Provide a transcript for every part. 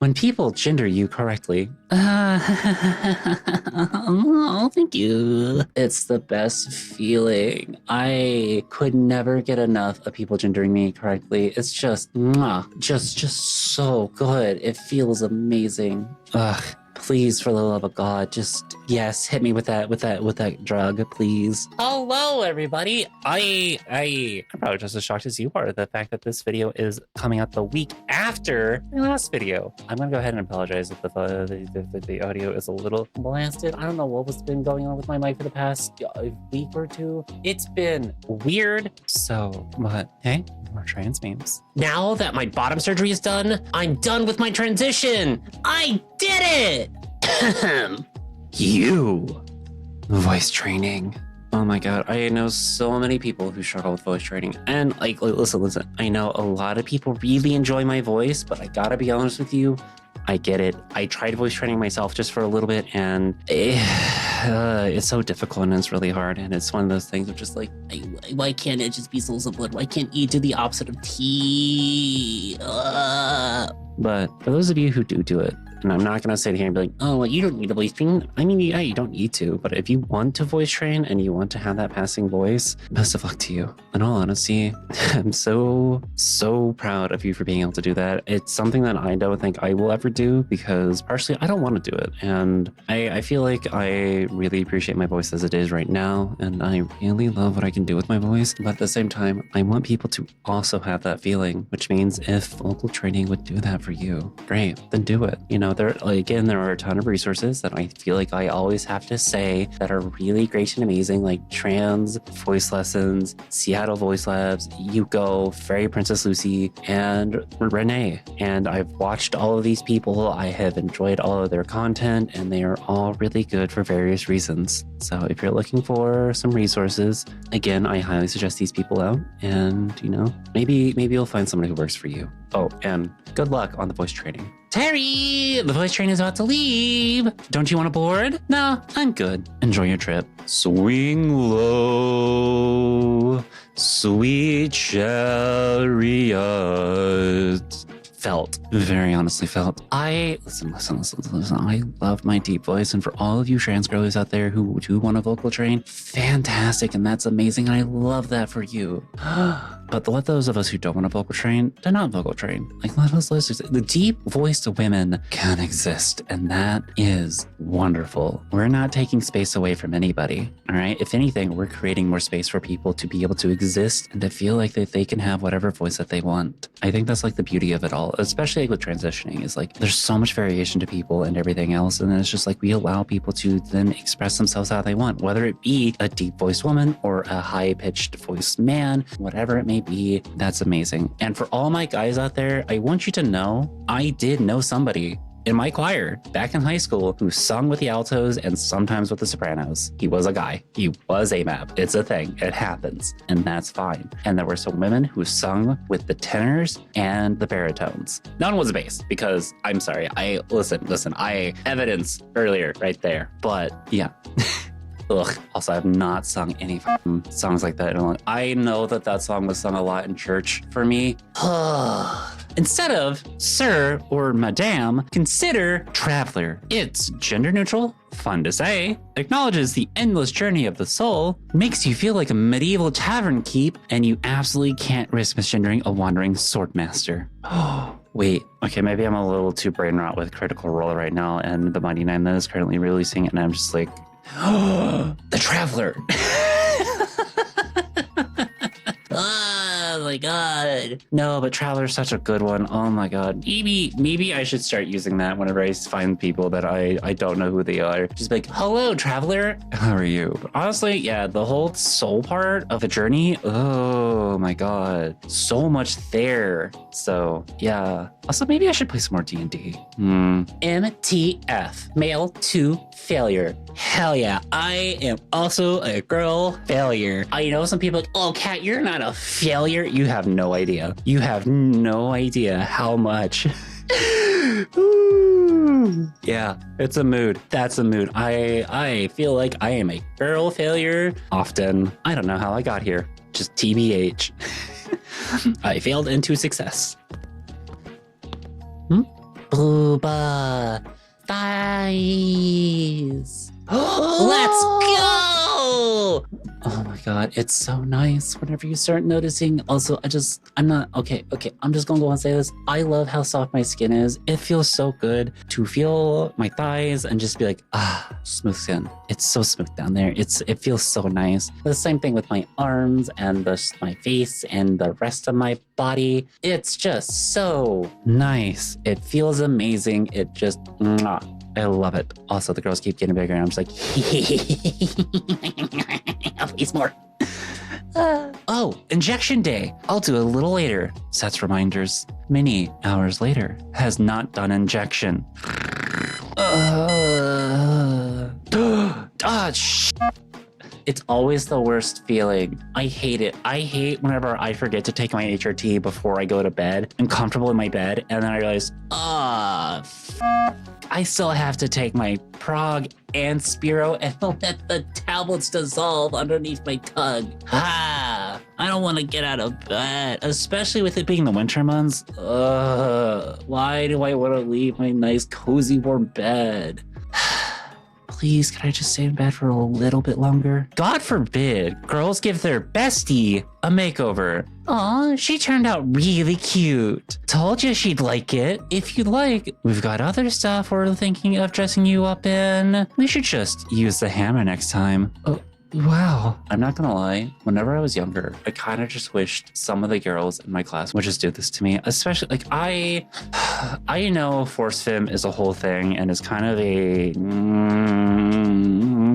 When people gender you correctly, oh, thank you. It's the best feeling. I could never get enough of people gendering me correctly. It's just, just so good. It feels amazing. Ugh. Please, for the love of God, just, yes, hit me with that drug, please. Hello, everybody. I'm probably just as shocked as you are. The fact that this video is coming out the week after my last video. I'm gonna go ahead and apologize if the audio is a little blasted. I don't know what's been going on with my mic for the past week or two. It's been weird. So, but hey, more trans memes. Now that my bottom surgery is done, I'm done with my transition. I did it. You. Voice training. Oh my God, I know so many people who struggle with voice training. And like, listen, I know a lot of people really enjoy my voice, but I gotta be honest with you, I get it. I tried voice training myself just for a little bit, and it's so difficult and it's really hard. And it's one of those things of just like, why can't it just be so simple? Why can't E do the opposite of T? But for those of you who do it, and I'm not going to sit here and be like, oh, well, you don't need to voice train. I mean, yeah, you don't need to. But if you want to voice train and you want to have that passing voice, best of luck to you. In all honesty, I'm so proud of you for being able to do that. It's something that I don't think I will ever do because partially I don't want to do it. And I feel like I really appreciate my voice as it is right now. And I really love what I can do with my voice. But at the same time, I want people to also have that feeling, which means if vocal training would do that for you, great, then do it. You know, there are a ton of resources that I feel like I always have to say that are really great and amazing, like Trans Voice Lessons, Seattle Voice Labs, Yuko, Fairy Princess Lucy, and Renee. And I've watched all of these people. I have enjoyed all of their content, and they are all really good for various reasons. So if you're looking for some resources, again, I highly suggest these people out, and you know, maybe you'll find someone who works for you. Oh, and good luck on the voice training. Terry, the voice train is about to leave. Don't you want a board? No, I'm good. Enjoy your trip. Swing low, sweet chariot. Felt, very honestly felt. Listen. I love my deep voice, and for all of you trans girlies out there who do want to vocal train, fantastic, and that's amazing, and I love that for you. But let those of us who don't want to vocal train, do not vocal train. Like, let us listen. The deep voiced women can exist, and that is wonderful. We're not taking space away from anybody, all right? If anything, we're creating more space for people to be able to exist and to feel like that they can have whatever voice that they want. I think that's like the beauty of it all, especially like with transitioning, is like there's so much variation to people and everything else, and it's just like we allow people to then express themselves how they want, whether it be a deep voiced woman or a high pitched voiced man, whatever it may be. That's amazing. And for all my guys out there, I want you to know I did know somebody in my choir back in high school who sung with the altos and sometimes with the sopranos. He was a guy. He was a map. It's a thing. It happens. And that's fine. And there were some women who sung with the tenors and the baritones. None was a bass because I'm sorry. Listen, I evidence earlier right there. But yeah. Ugh. Also, I have not sung any songs like that in a long. I know that song was sung a lot in church for me. Instead of sir or madame, consider traveler. It's gender neutral, fun to say, acknowledges the endless journey of the soul, makes you feel like a medieval tavern keep, and you absolutely can't risk misgendering a wandering swordmaster. Oh. Wait, okay, maybe I'm a little too brain rot with Critical Role right now, and the Mighty Nine that is currently releasing it, and I'm just like, the Traveler. Oh my God. No, but Traveler's such a good one. Oh my God. Maybe I should start using that whenever I find people that I don't know who they are. Just be like, hello, Traveler. How are you? But honestly, yeah, the whole soul part of the journey. Oh my God. So much there. So yeah. Also, maybe I should play some more D&D. MTF. Male to failure. Hell yeah. I am also a girl failure. I know some people like, oh, Kat, you're not a failure. You have no idea. You have no idea how much. Yeah, it's a mood. That's a mood. I feel like I am a girl failure often. I don't know how I got here. Just TBH. I failed into success. Booba. Thighs. Let's go! Oh my God, it's so nice whenever you start noticing. Also, I'm not, okay, I'm just gonna go and say this. I love how soft my skin is. It feels so good to feel my thighs and just be like, smooth skin. It's so smooth down there. It feels so nice. The same thing with my arms and my face and the rest of my body. It's just so nice. It feels amazing. It just, mwah. I love it. Also, the girls keep getting bigger, and I'm just like, please more. Oh, injection day. I'll do a little later. Sets reminders. Many hours later. Has not done injection. It's always the worst feeling. I hate it. I hate whenever I forget to take my HRT before I go to bed. I'm comfortable in my bed, and then I realize, I still have to take my Prog and Spiro and let the tablets dissolve underneath my tongue. I don't want to get out of bed, especially with it being the winter months. Why do I want to leave my nice, cozy, warm bed? Please, can I just stay in bed for a little bit longer? God forbid girls give their bestie a makeover. Aw, she turned out really cute. Told you she'd like it. If you'd like, we've got other stuff we're thinking of dressing you up in. We should just use the hammer next time. Wow. I'm not gonna lie, whenever I was younger, I kind of just wished some of the girls in my class would just do this to me. Especially, like, I know force fem is a whole thing and is kind of a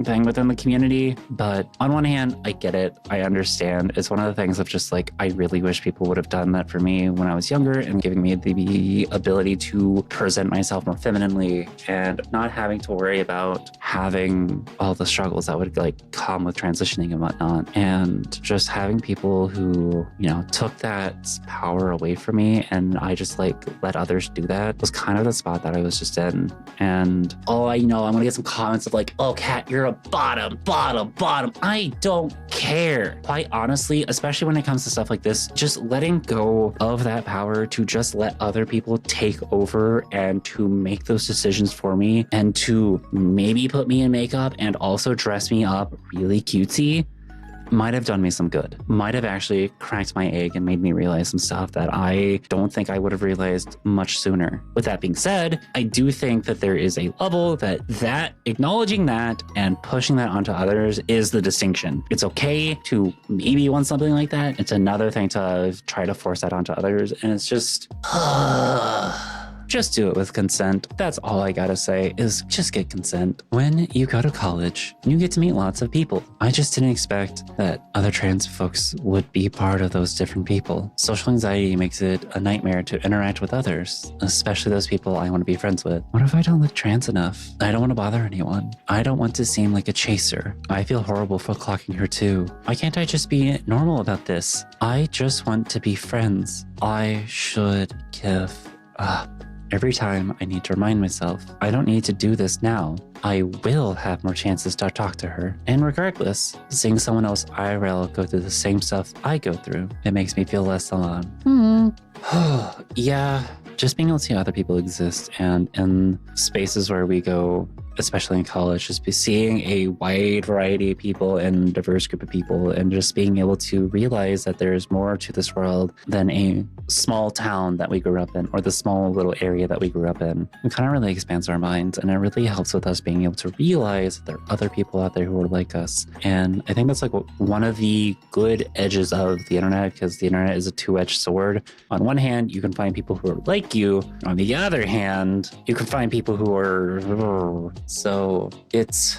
thing within the community. But on one hand, I get it. I understand. It's one of the things of just like, I really wish people would have done that for me when I was younger and giving me the ability to present myself more femininely and not having to worry about having all the struggles that would like come with transitioning and whatnot, and just having people who, you know, took that power away from me and I just like let others do that was kind of the spot that I was just in. And I'm gonna get some comments of like, oh Kat, you're a bottom. I don't care. Quite honestly, especially when it comes to stuff like this, just letting go of that power to just let other people take over and to make those decisions for me and to maybe put me in makeup and also dress me up really cutesy might have done me some good. Might have actually cracked my egg and made me realize some stuff that I don't think I would have realized much sooner. With that being said, I do think that there is a level that acknowledging that and pushing that onto others is the distinction. It's okay to maybe want something like that. It's another thing to try to force that onto others. And it's just... just do it with consent. That's all I gotta say is just get consent. When you go to college, you get to meet lots of people. I just didn't expect that other trans folks would be part of those different people. Social anxiety makes it a nightmare to interact with others, especially those people I want to be friends with. What if I don't look trans enough? I don't want to bother anyone. I don't want to seem like a chaser. I feel horrible for clocking her too. Why can't I just be normal about this? I just want to be friends. I should give up. Every time I need to remind myself, I don't need to do this now. I will have more chances to talk to her. And regardless, seeing someone else IRL go through the same stuff I go through, it makes me feel less alone. Yeah, just being able to see other people exist and in spaces where we go, especially in college, just be seeing a wide variety of people and diverse group of people and just being able to realize that there's more to this world than a small town that we grew up in or the small little area that we grew up in. It kind of really expands our minds and it really helps with us being able to realize that there are other people out there who are like us. And I think that's like one of the good edges of the internet, because the internet is a two-edged sword. On one hand, you can find people who are like you. On the other hand, you can find people who are... So it's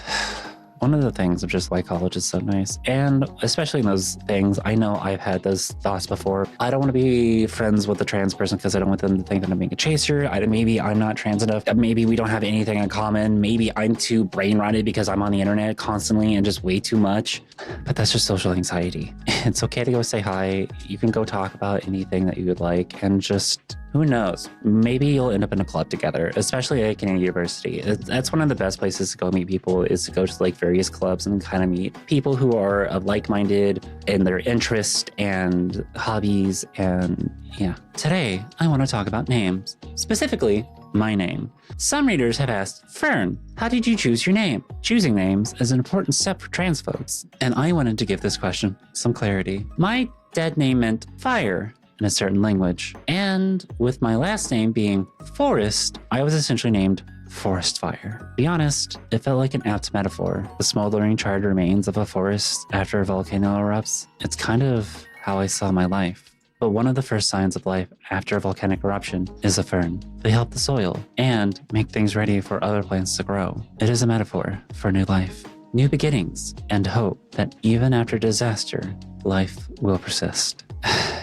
one of the things of just why college is so nice. And especially in those things, I know I've had those thoughts before. I don't want to be friends with a trans person because I don't want them to think that I'm being a chaser. Maybe I'm not trans enough. Maybe we don't have anything in common. Maybe I'm too brain rotted because I'm on the internet constantly and just way too much. But that's just social anxiety. It's okay to go say hi. You can go talk about anything that you would like and just... who knows? Maybe you'll end up in a club together, especially like in a university. That's one of the best places to go meet people, is to go to like various clubs and kind of meet people who are like-minded in their interests and hobbies. And yeah, today I want to talk about names. Specifically, my name. Some readers have asked, Fern, how did you choose your name? Choosing names is an important step for trans folks, and I wanted to give this question some clarity. My dead name meant fire in a certain language, and with my last name being Forest, I was essentially named Forest Fire. To be honest, it felt like an apt metaphor. The smoldering charred remains of a forest after a volcano erupts. It's kind of how I saw my life. But one of the first signs of life after a volcanic eruption is a fern. They help the soil and make things ready for other plants to grow. It is a metaphor for new life, new beginnings, and hope that even after disaster, life will persist.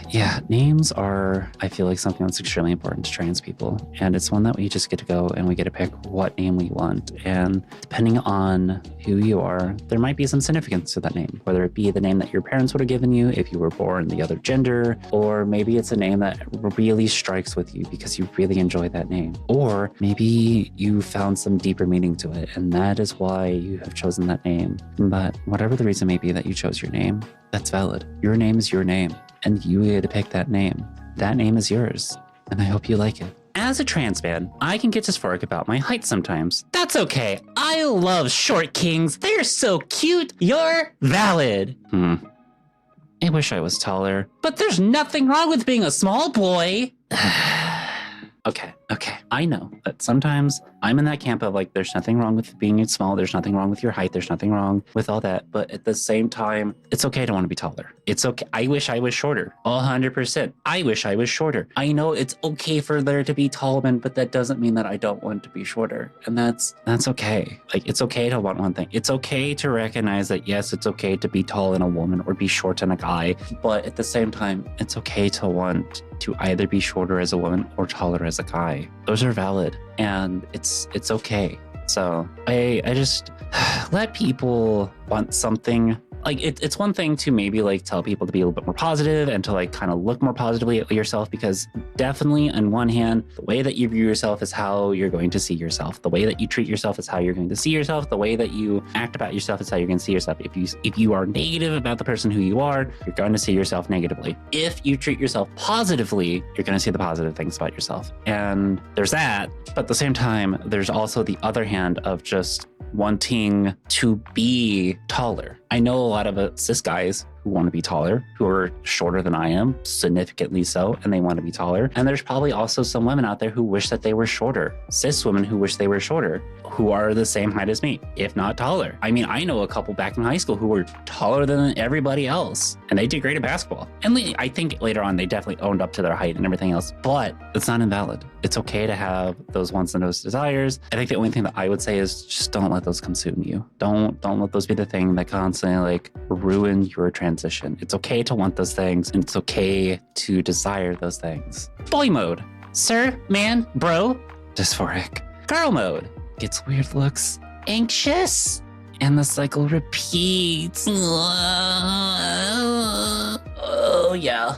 Yeah, names are, I feel like, something that's extremely important to trans people. And it's one that we just get to go and we get to pick what name we want. And depending on who you are, there might be some significance to that name, whether it be the name that your parents would have given you if you were born the other gender, or maybe it's a name that really strikes with you because you really enjoy that name. Or maybe you found some deeper meaning to it, and that is why you have chosen that name. But whatever the reason may be that you chose your name, that's valid. Your name is your name, and you get to pick that name. That name is yours, and I hope you like it. As a trans man, I can get dysphoric about my height sometimes. That's okay. I love short kings. They're so cute. You're valid. I wish I was taller, but there's nothing wrong with being a small boy. Okay. I know that sometimes I'm in that camp of like, there's nothing wrong with being small. There's nothing wrong with your height. There's nothing wrong with all that. But at the same time, it's okay to want to be taller. It's okay. I wish I was shorter. 100%. I wish I was shorter. I know it's okay for there to be tall men, but that doesn't mean that I don't want to be shorter. And that's okay. Like, it's okay to want one thing. It's okay to recognize that, yes, it's okay to be tall in a woman or be short in a guy. But at the same time, it's okay to want to either be shorter as a woman or taller as a guy. Those are valid, and it's okay. So I just let people want something. Like, it's one thing to maybe like tell people to be a little bit more positive and to like kind of look more positively at yourself, because definitely on one hand, the way that you view yourself is how you're going to see yourself. The way that you treat yourself is how you're going to see yourself. The way that you act about yourself is how you're going to see yourself. If you are negative about the person who you are, you're going to see yourself negatively. If you treat yourself positively, you're going to see the positive things about yourself. And there's that. But at the same time, there's also the other hand of just wanting to be taller. I know a lot of cis guys who want to be taller, who are shorter than I am, significantly so, and they want to be taller. And there's probably also some women out there who wish that they were shorter. Cis women who wish they were shorter, who are the same height as me, if not taller. I mean, I know a couple back in high school who were taller than everybody else, and they did great at basketball. And I think later on, they definitely owned up to their height and everything else, but it's not invalid. It's okay to have those wants and those desires. I think the only thing that I would say is just don't let those consume you. Don't let those be the thing that constantly like ruin your transition. It's okay to want those things, and it's okay to desire those things. Boy mode, sir, man, bro, dysphoric. Girl mode, gets weird looks, anxious, and the cycle repeats. Oh yeah.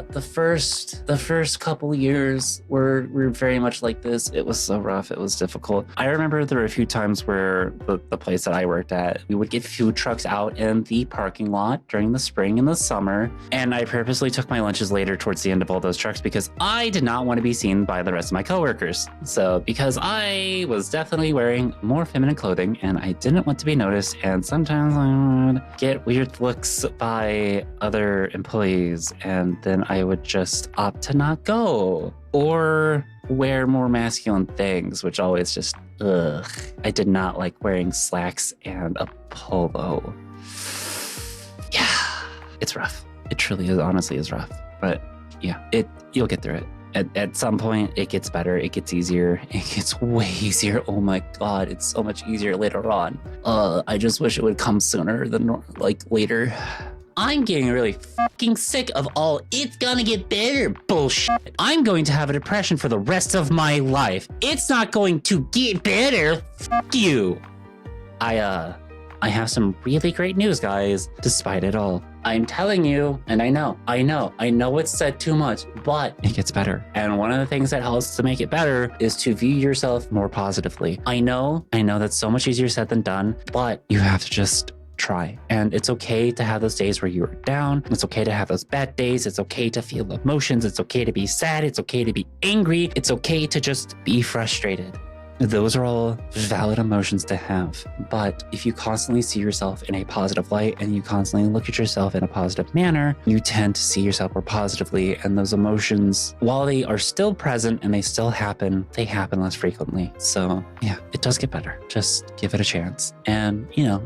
The first couple years were very much like this. It was so rough. It was difficult. I remember there were a few times where the place that I worked at, we would get food trucks out in the parking lot during the spring and the summer, and I purposely took my lunches later towards the end of all those trucks because I did not want to be seen by the rest of my coworkers. So because I was definitely wearing more feminine clothing and I didn't want to be noticed, and sometimes I would get weird looks by other employees, and then I would just opt to not go or wear more masculine things, which always just, I did not like wearing slacks and a polo. Yeah, it's rough. It truly is, honestly is rough. But yeah, you'll get through it. At some point, it gets better. It gets easier. It gets way easier. Oh my God, it's so much easier later on. I just wish it would come sooner than like later. I'm getting really fucking sick of all "it's gonna get better" bullshit. I'm going to have a depression for the rest of my life. It's not going to get better. Fuck you. I have some really great news, guys, despite it all. I'm telling you, and I know it's said too much, but it gets better. And one of the things that helps to make it better is to view yourself more positively. I know that's so much easier said than done, but you have to just try. And it's okay to have those days where you're down. It's okay to have those bad days. It's okay to feel emotions. It's okay to be sad. It's okay to be angry. It's okay to just be frustrated. Those are all valid emotions to have. But if you constantly see yourself in a positive light and you constantly look at yourself in a positive manner, you tend to see yourself more positively. And those emotions, while they are still present and they still happen, they happen less frequently. So yeah, it does get better. Just give it a chance. And,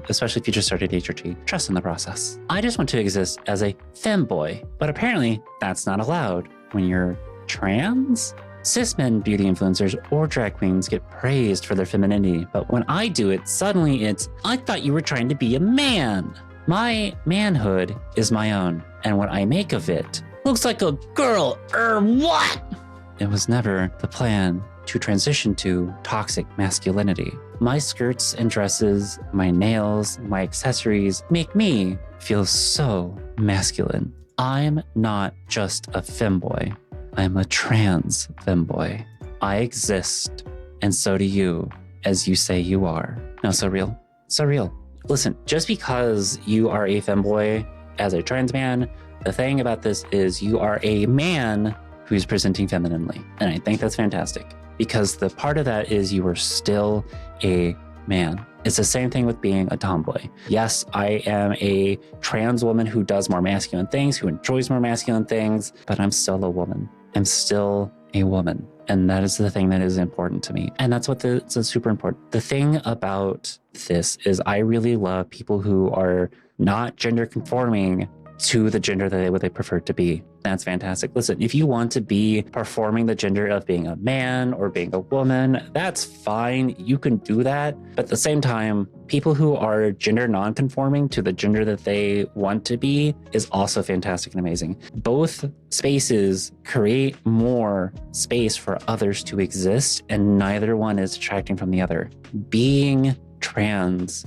especially if you just started HRT, trust in the process. I just want to exist as a femboy, but apparently that's not allowed when you're trans. Cis men beauty influencers or drag queens get praised for their femininity, but when I do it, suddenly it's, I thought you were trying to be a man. My manhood is my own, and what I make of it looks like a girl, what? It was never the plan to transition to toxic masculinity. My skirts and dresses, my nails, my accessories make me feel so masculine. I'm not just a femboy. I'm a trans femboy. I exist, and so do you, as you say you are. No, so real. So real. Listen, just because you are a femboy as a trans man, the thing about this is you are a man who's presenting femininely. And I think that's fantastic, because the part of that is you are still a man. It's the same thing with being a tomboy. Yes, I am a trans woman who does more masculine things, who enjoys more masculine things, but I'm still a woman. I'm still a woman. And that is the thing that is important to me. And that's it's super important. The thing about this is I really love people who are not gender conforming to the gender that they prefer to be. That's fantastic. Listen, if you want to be performing the gender of being a man or being a woman, that's fine. You can do that. But at the same time, people who are gender non-conforming to the gender that they want to be is also fantastic and amazing. Both spaces create more space for others to exist, and neither one is detracting from the other. Being trans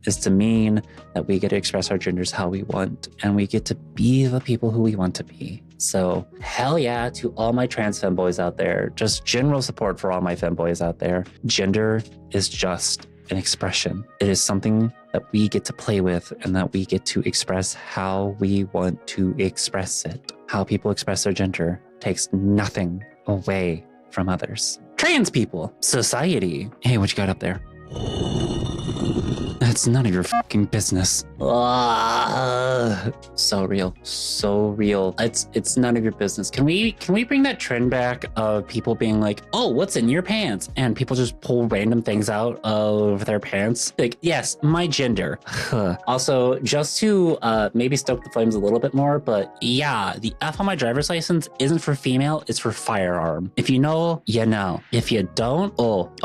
is to mean that we get to express our genders how we want, and we get to be the people who we want to be. So hell yeah to all my trans femboys out there. Just general support for all my femboys out there. Gender is just an expression. It is something that we get to play with and that we get to express how we want to express it. How people express their gender takes nothing away from others. Trans people, society. Hey, what you got up there? That's none of your fucking business. So real. So real. It's none of your business. Can we bring that trend back of people being like, oh, what's in your pants? And people just pull random things out of their pants. Like, yes, my gender. Also, just to maybe stoke the flames a little bit more, but yeah, the F on my driver's license isn't for female, it's for firearm. If you know, you know. If you don't,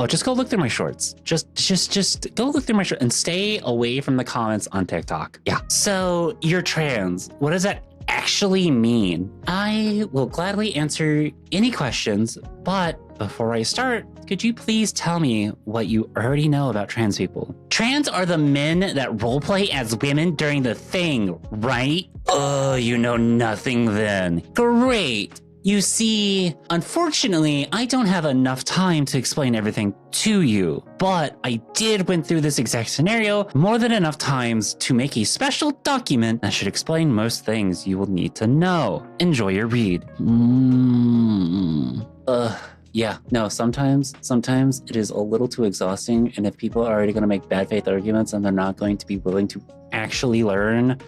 just go look through my shorts. Just go look through my shorts and stay away from the comments on TikTok. Yeah. So you're trans. What does that actually mean? I will gladly answer any questions, but before I start, could you please tell me what you already know about trans people? Trans are the men that roleplay as women during the thing, right? Oh, you know nothing then. Great. You see, unfortunately, I don't have enough time to explain everything to you, but I did went through this exact scenario more than enough times to make a special document that should explain most things you will need to know. Enjoy your read. Yeah, no, sometimes it is a little too exhausting, and if people are already going to make bad faith arguments and they're not going to be willing to actually learn,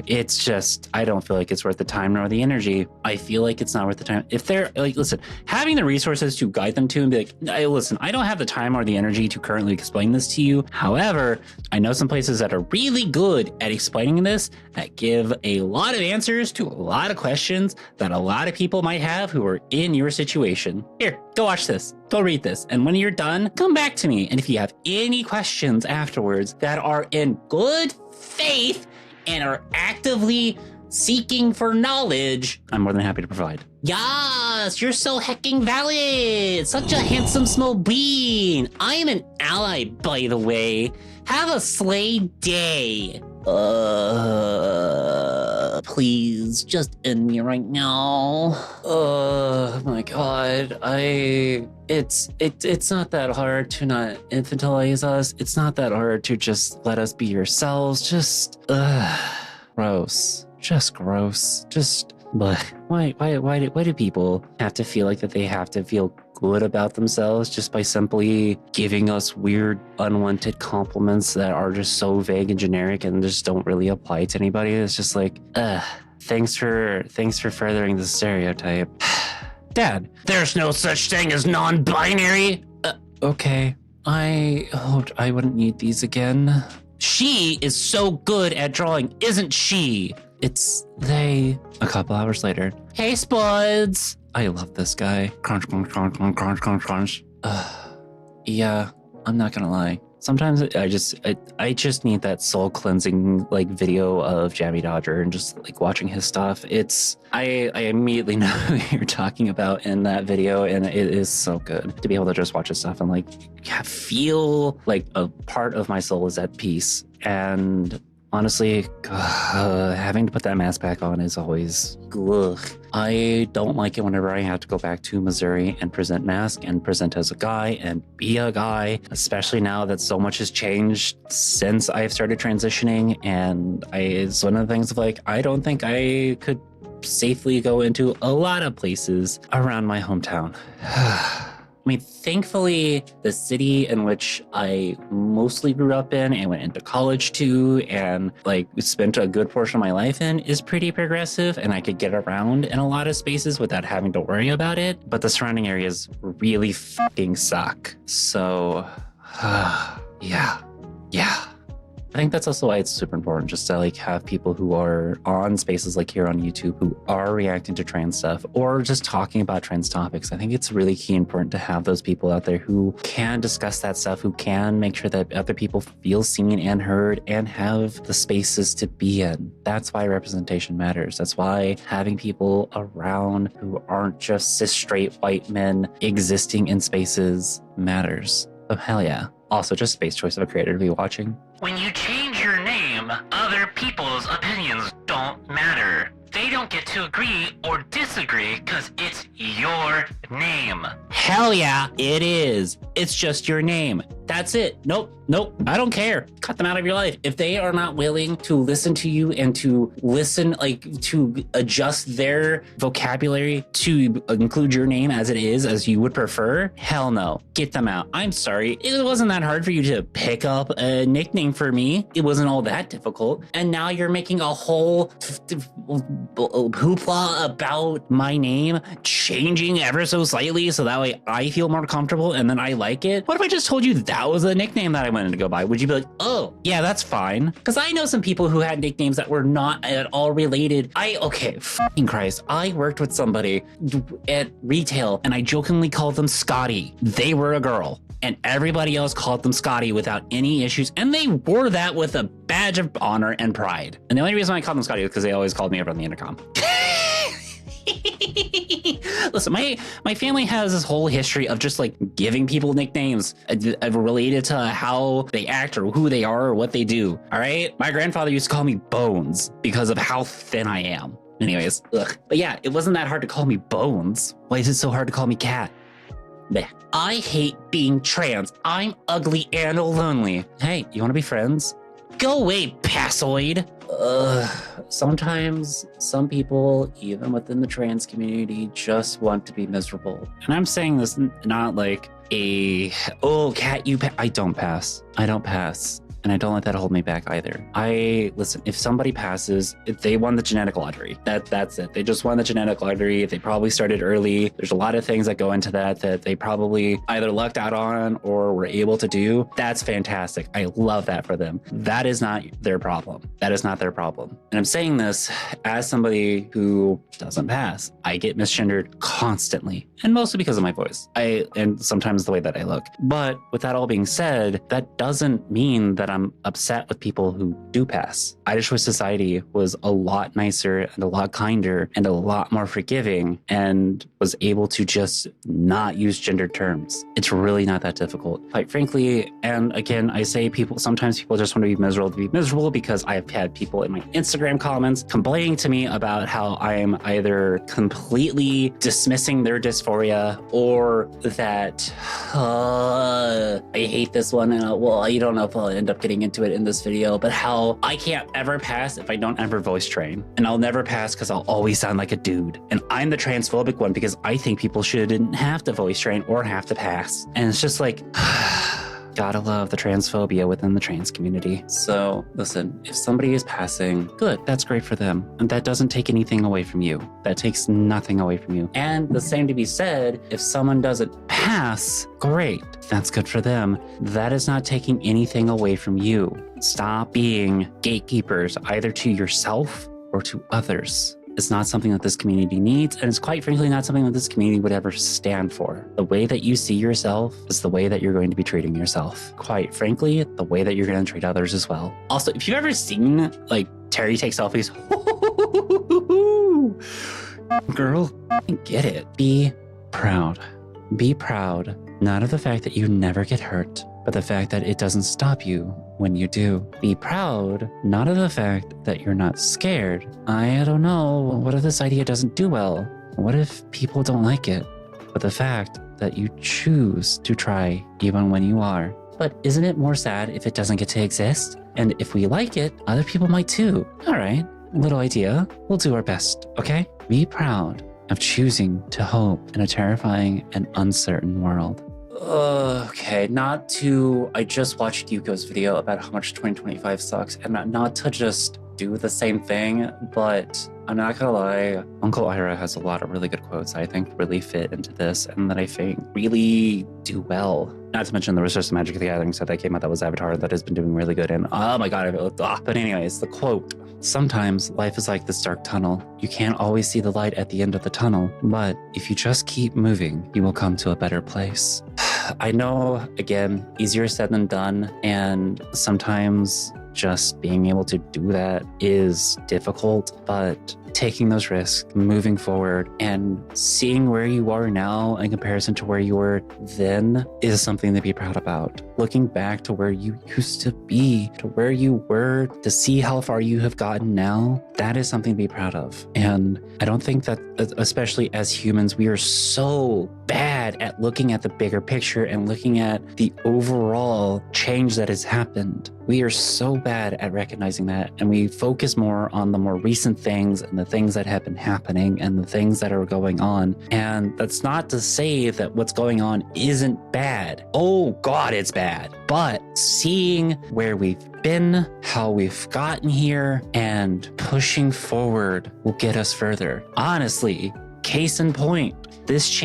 it's just, I don't feel like it's worth the time nor the energy. I feel like it's not worth the time. If they're like, listen, having the resources to guide them to and be like, hey, listen, I don't have the time or the energy to currently explain this to you. However, I know some places that are really good at explaining this, that give a lot of answers to a lot of questions that a lot of people might have who are in your situation. Here, go watch this. Go read this. And when you're done, come back to me. And if you have any questions afterwards that are in good faith and are actively seeking for knowledge, I'm more than happy to provide. Yes, you're so hecking valid. Such a handsome small bean. I am an ally, by the way. Have a slay day. Please just end me right now. Oh my god. It's not that hard to not infantilize us. It's not that hard to just let us be yourselves. Just gross. Just gross. Just why do people have to feel like that they have to feel good about themselves just by simply giving us weird unwanted compliments that are just so vague and generic and just don't really apply to anybody? It's just like, thanks for furthering the stereotype. Dad, there's no such thing as non-binary. Okay, I hoped I wouldn't need these again. She is so good at drawing, isn't she? It's they. A couple hours later. Hey, Spuds. I love this guy. Crunch, crunch, crunch, crunch, crunch, crunch, crunch. Yeah, I'm not gonna lie. Sometimes I just need that soul cleansing like video of Jammy Dodger and just like watching his stuff. I immediately know who you're talking about in that video, and it is so good to be able to just watch his stuff and like feel like a part of my soul is at peace. And honestly, having to put that mask back on is always ugh. I don't like it whenever I have to go back to Missouri and present mask and present as a guy and be a guy, especially now that so much has changed since I've started transitioning. And it's one of the things of like, I don't think I could safely go into a lot of places around my hometown. I mean, thankfully, the city in which I mostly grew up in and went into college to and like spent a good portion of my life in is pretty progressive, and I could get around in a lot of spaces without having to worry about it. But the surrounding areas really fucking suck. So, yeah. I think that's also why it's super important just to like have people who are on spaces like here on YouTube who are reacting to trans stuff or just talking about trans topics. I think it's really key and important to have those people out there who can discuss that stuff, who can make sure that other people feel seen and heard and have the spaces to be in. That's why representation matters. That's why having people around who aren't just cis straight white men existing in spaces matters. Oh, hell yeah. Also, just space choice of a creator to be watching. When you change your name, other people's opinions don't matter. They don't get to agree or disagree because it's your name. Hell yeah, it is. It's just your name. That's it. Nope. I don't care. Cut them out of your life. If they are not willing to listen to you and to listen, like to adjust their vocabulary to include your name as it is, as you would prefer, hell no. Get them out. I'm sorry. It wasn't that hard for you to pick up a nickname for me. It wasn't all that difficult. And now you're making a whole hoopla about my name changing ever so slightly so that way I feel more comfortable and then I like it. What if I just told you that was a nickname that I wanted to go by? Would you be like, oh, yeah, that's fine? Because I know some people who had nicknames that were not at all related. Fucking Christ. I worked with somebody at retail and I jokingly called them Scotty. They were a girl and everybody else called them Scotty without any issues. And they wore that with a badge of honor and pride. And the only reason I called them Scotty is because they always called me over on the intercom. Listen, my family has this whole history of just like giving people nicknames related to how they act or who they are or what they do. All right. My grandfather used to call me Bones because of how thin I am. Anyways, ugh. But yeah, it wasn't that hard to call me Bones. Why is it so hard to call me Cat? Blech. I hate being trans. I'm ugly and lonely. Hey, you want to be friends? Go away, passoid. Sometimes some people, even within the trans community, just want to be miserable. And I'm saying this not like Cat, I don't pass. And I don't let that hold me back either. Listen, if somebody passes, if they won the genetic lottery, that's it. They just won the genetic lottery. They probably started early. There's a lot of things that go into that they probably either lucked out on or were able to do. That's fantastic. I love that for them. That is not their problem. And I'm saying this as somebody who doesn't pass. I get misgendered constantly, and mostly because of my voice. And sometimes the way that I look. But with that all being said, that doesn't mean that that I'm upset with people who do pass. I just wish society was a lot nicer and a lot kinder and a lot more forgiving and was able to just not use gendered terms. It's really not that difficult, quite frankly. And again, I say sometimes people just want to be miserable because I've had people in my Instagram comments complaining to me about how I am either completely dismissing their dysphoria or that I hate this one. And well, you don't know if I'll end up getting into it in this video, but how I can't ever pass if I don't ever voice train. And I'll never pass because I'll always sound like a dude. And I'm the transphobic one because I think people shouldn't have to voice train or have to pass. And it's just like, gotta love the transphobia within the trans community. So listen, if somebody is passing, good, that's great for them. And that doesn't take anything away from you. That takes nothing away from you. And the same to be said, if someone doesn't pass, great, that's good for them. That is not taking anything away from you. Stop being gatekeepers either to yourself or to others. It's not something that this community needs, and it's quite frankly not something that this community would ever stand for. The way that you see yourself is the way that you're going to be treating yourself. Quite frankly, the way that you're going to treat others as well. Also, if you've ever seen like Terry take selfies, girl, get it. Be proud. Be proud, not of the fact that you never get hurt, but the fact that it doesn't stop you when you do. Be proud, not of the fact that you're not scared. I don't know, what if this idea doesn't do well? What if people don't like it? But the fact that you choose to try even when you are. But isn't it more sad if it doesn't get to exist? And if we like it, other people might too. All right, little idea. We'll do our best, okay? Be proud of choosing to hope in a terrifying and uncertain world. Okay, I just watched Yuko's video about how much 2025 sucks, and not to just do the same thing, but I'm not gonna lie, Uncle Ira has a lot of really good quotes I think really fit into this and that I think really do well. Not to mention there was just Magic the Gathering set that came out that was Avatar that has been doing really good, and oh my god, but anyways, the quote: sometimes life is like this dark tunnel. You can't always see the light at the end of the tunnel, but if you just keep moving, you will come to a better place. I know, again, easier said than done, and sometimes just being able to do that is difficult, but taking those risks, moving forward, and seeing where you are now in comparison to where you were then is something to be proud about. Looking back to where you used to be, to where you were, to see how far you have gotten now, that is something to be proud of. And I don't think that, especially as humans, we are so bad at looking at the bigger picture and looking at the overall change that has happened. We are so bad at recognizing that, and we focus more on the more recent things and the things that have been happening and the things that are going on. And that's not to say that what's going on isn't bad. Oh God, it's bad. But seeing where we've been, how we've gotten here, and pushing forward will get us further. Honestly, case in point, this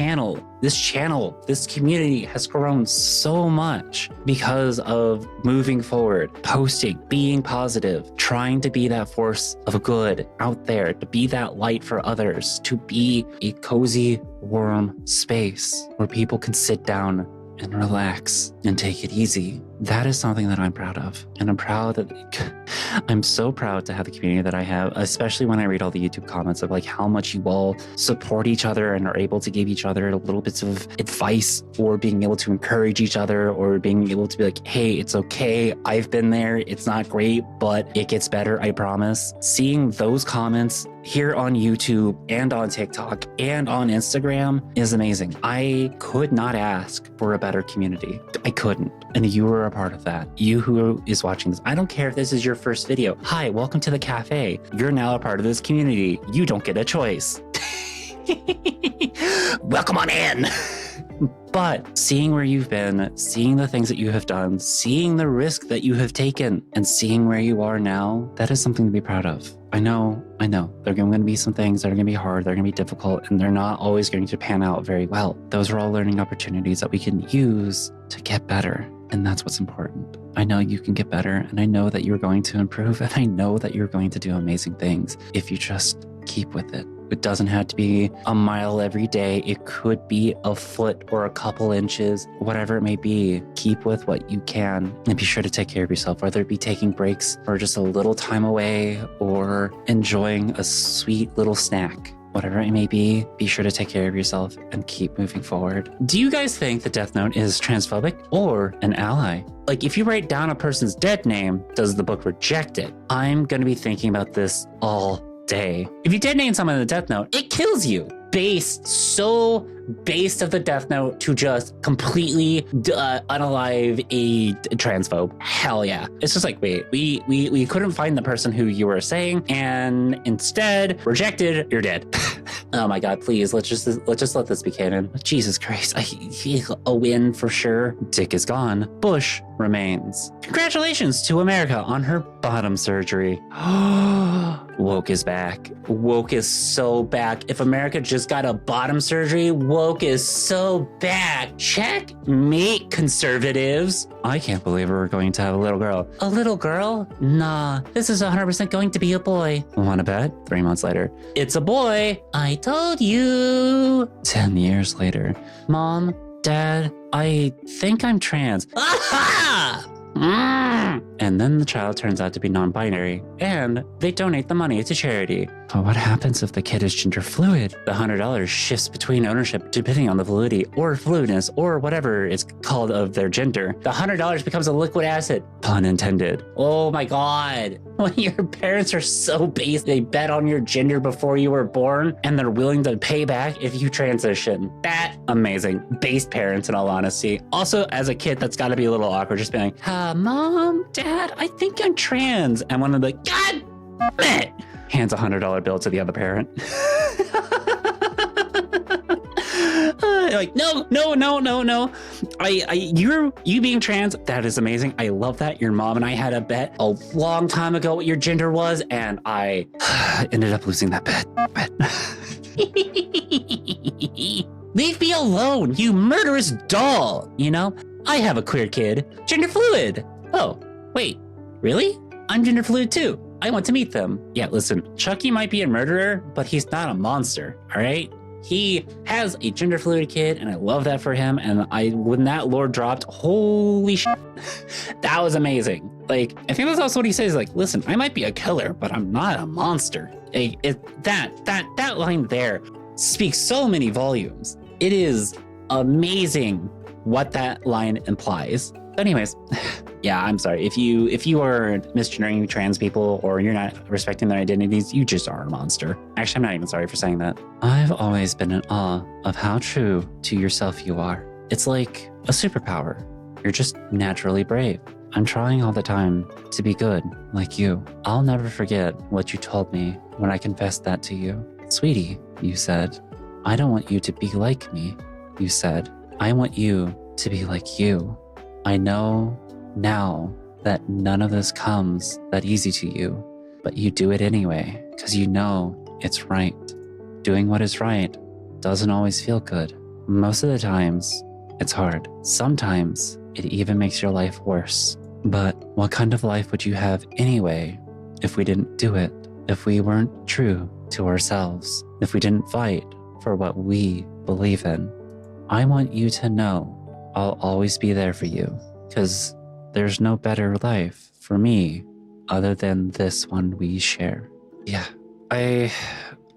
community has grown so much because of moving forward, posting, being positive, trying to be that force of good out there, to be that light for others, to be a cozy, warm space where people can sit down and relax and take it easy. That is something that I'm proud of. And I'm so proud to have the community that I have, especially when I read all the YouTube comments of like how much you all support each other and are able to give each other little bits of advice, or being able to encourage each other, or being able to be like, hey, it's okay. I've been there. It's not great, but it gets better. I promise. Seeing those comments here on YouTube and on TikTok and on Instagram is amazing. I could not ask for a better community. I couldn't. And you were a part of that. You who is watching this. I don't care if this is your first video. Hi, welcome to the cafe. You're now a part of this community. You don't get a choice. Welcome on in. But seeing where you've been, seeing the things that you have done, seeing the risk that you have taken, and seeing where you are now, that is something to be proud of. I know. There are going to be some things that are going to be hard, they're going to be difficult, and they're not always going to pan out very well. Those are all learning opportunities that we can use to get better, and that's what's important. I know you can get better, and I know that you're going to improve, and I know that you're going to do amazing things if you just keep with it. It doesn't have to be a mile every day. It could be a foot or a couple inches, whatever it may be. Keep with what you can and be sure to take care of yourself, whether it be taking breaks or just a little time away or enjoying a sweet little snack. Whatever it may be sure to take care of yourself and keep moving forward. Do you guys think the Death Note is transphobic or an ally? Like, if you write down a person's dead name, does the book reject it? I'm going to be thinking about this all day. If you dead name someone in the Death Note, it kills you. So based of the Death Note to just completely unalive a transphobe. Hell yeah. It's just like, wait, we couldn't find the person who you were saying, and instead rejected, you're dead. Oh my God, please, let's just let this be canon. Jesus Christ, a win for sure. Dick is gone. Bush remains. Congratulations to America on her bottom surgery. Woke is back. Woke is so back. If America just got a bottom surgery, woke is so back. Checkmate, conservatives. I can't believe we're going to have a little girl. A little girl? Nah, this is 100% going to be a boy. Wanna bet? 3 months later. It's a boy. I told you. 10 years later. Mom, Dad, I think I'm trans. Aha! And then the child turns out to be non-binary, and they donate the money to charity. But what happens if the kid is gender fluid? The $100 shifts between ownership depending on the validity or fluidness or whatever it's called of their gender. The $100 becomes a liquid asset. Pun intended. Oh my God. When your parents are so base, they bet on your gender before you were born, and they're willing to pay back if you transition. That amazing. Based parents, in all honesty. Also, as a kid, that's got to be a little awkward, just being like, Mom, Dad, I think I'm trans. And one of the, God damn it, hands a $100 bill to the other parent. Like, no. You being trans, that is amazing. I love that. Your mom and I had a bet a long time ago what your gender was, and I ended up losing that bet. Leave me alone, you murderous doll. You know, I have a queer kid, gender fluid. Oh, wait, really? I'm gender fluid too. I want to meet them. Yeah, listen, Chucky might be a murderer, but he's not a monster, all right? He has a gender fluid kid, and I love that for him. And when that lore dropped, holy shit, that was amazing. Like, I think that's also what he says. Like, listen, I might be a killer, but I'm not a monster. That line there speaks so many volumes. It is amazing what that line implies. But anyways, yeah, I'm sorry. If you are misgendering trans people or you're not respecting their identities, you just are a monster. Actually, I'm not even sorry for saying that. I've always been in awe of how true to yourself you are. It's like a superpower. You're just naturally brave. I'm trying all the time to be good, like you. I'll never forget what you told me when I confessed that to you. Sweetie, you said, I don't want you to be like me. You said, I want you to be like you. I know now that none of this comes that easy to you, but you do it anyway because you know it's right. Doing what is right doesn't always feel good. Most of the times, it's hard. Sometimes it even makes your life worse. But what kind of life would you have anyway if we didn't do it? If we weren't true to ourselves? If we didn't fight for what we believe in? I want you to know I'll always be there for you, because there's no better life for me other than this one we share. Yeah, I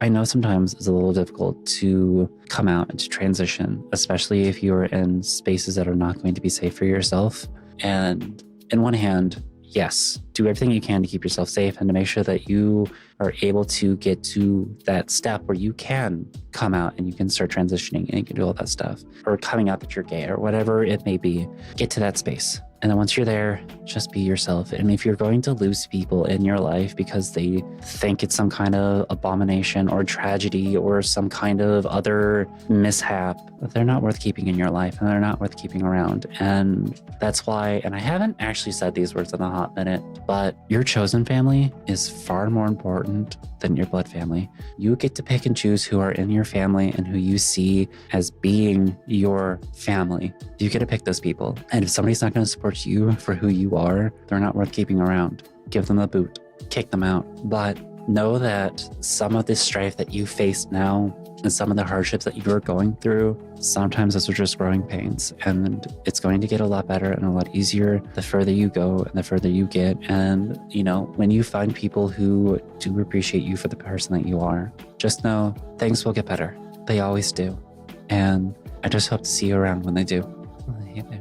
know sometimes it's a little difficult to come out and to transition, especially if you are in spaces that are not going to be safe for yourself. And in one hand, yes, do everything you can to keep yourself safe and to make sure that you are able to get to that step where you can come out and you can start transitioning and you can do all that stuff, or coming out that you're gay or whatever it may be. Get to that space. And then once you're there, just be yourself. And if you're going to lose people in your life because they think it's some kind of abomination or tragedy or some kind of other mishap, they're not worth keeping in your life and they're not worth keeping around. And that's why, and I haven't actually said these words in a hot minute, but your chosen family is far more important than your blood family. You get to pick and choose who are in your family and who you see as being your family. You get to pick those people. And if somebody's not going to support you for who you are, they're not worth keeping around. Give them the boot, kick them out. But know that some of this strife that you face now and some of the hardships that you are going through, sometimes those are just growing pains, and it's going to get a lot better and a lot easier the further you go and the further you get. And, you know, when you find people who do appreciate you for the person that you are, just know things will get better. They always do. And I just hope to see you around when they do. Well, hey there.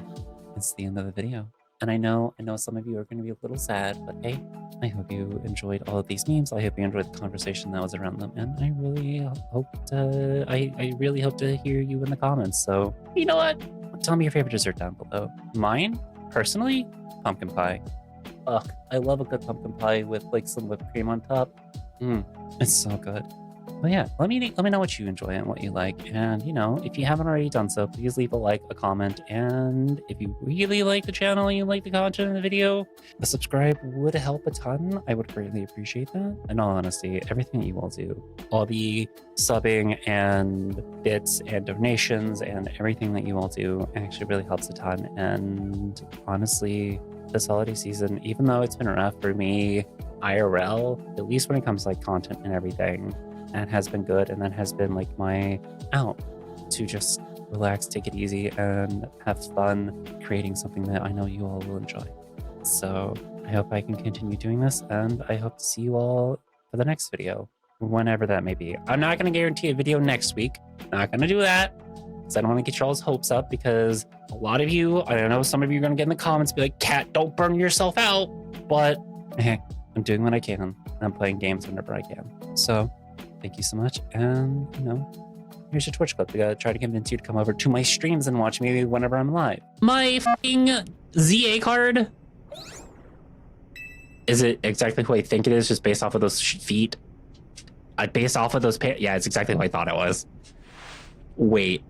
It's the end of the video. And I know some of you are going to be a little sad, but hey, I hope you enjoyed all of these memes. I hope you enjoyed the conversation that was around them. And I really hope to hear you in the comments. So, you know what? Tell me your favorite dessert down below. Mine, personally, pumpkin pie. Ugh, I love a good pumpkin pie with like some whipped cream on top. It's so good. But yeah, let me know what you enjoy and what you like. And, you know, if you haven't already done so, please leave a like, a comment. And if you really like the channel and you like the content in the video, a subscribe would help a ton. I would greatly appreciate that. In all honesty, everything that you all do, all the subbing and bits and donations and everything that you all do actually really helps a ton. And honestly, this holiday season, even though it's been rough for me IRL, at least when it comes to like content and everything, that has been good, and that has been like my out to just relax, take it easy, and have fun creating something that I know you all will enjoy. So I hope I can continue doing this, and I hope to see you all for the next video, whenever that may be. I'm not going to guarantee a video next week. Not going to do that, because I don't want to get y'all's hopes up, because a lot of you, I don't know, some of you are going to get in the comments be like, Cat, don't burn yourself out. But hey, I'm doing what I can, and I'm playing games whenever I can. So thank you so much, and, you know, here's your Twitch clip. I gotta try to convince you to come over to my streams and watch me whenever I'm live. My fucking ZA card? Is it exactly who I think it is, just based off of those feet? Based off of those pants? Yeah, it's exactly who I thought it was. Wait.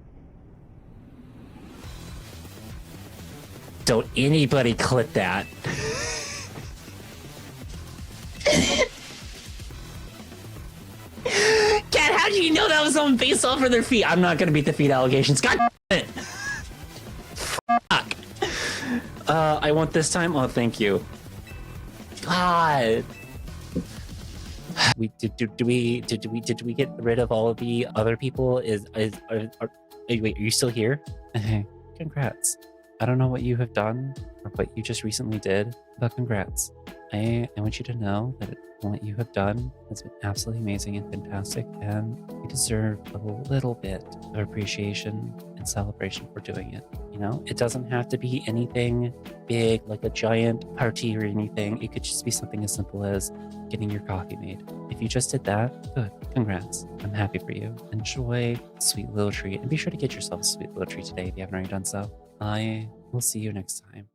Don't anybody clip that. Cat, how do you know that was someone based off of their feet? I'm not gonna beat the feet allegations. God damn it! Fuck. I want this time. Oh, thank you. God. Did we get rid of all of the other people? Wait, are you still here? Congrats. I don't know what you have done or what you just recently did, but congrats. I want you to know that what you have done has been absolutely amazing and fantastic, and you deserve a little bit of appreciation and celebration for doing it. You know, it doesn't have to be anything big like a giant party or anything. It could just be something as simple as getting your coffee made. If you just did that, good. Congrats. I'm happy for you. Enjoy a sweet little treat, and be sure to get yourself a sweet little treat today if you haven't already done so. I will see you next time.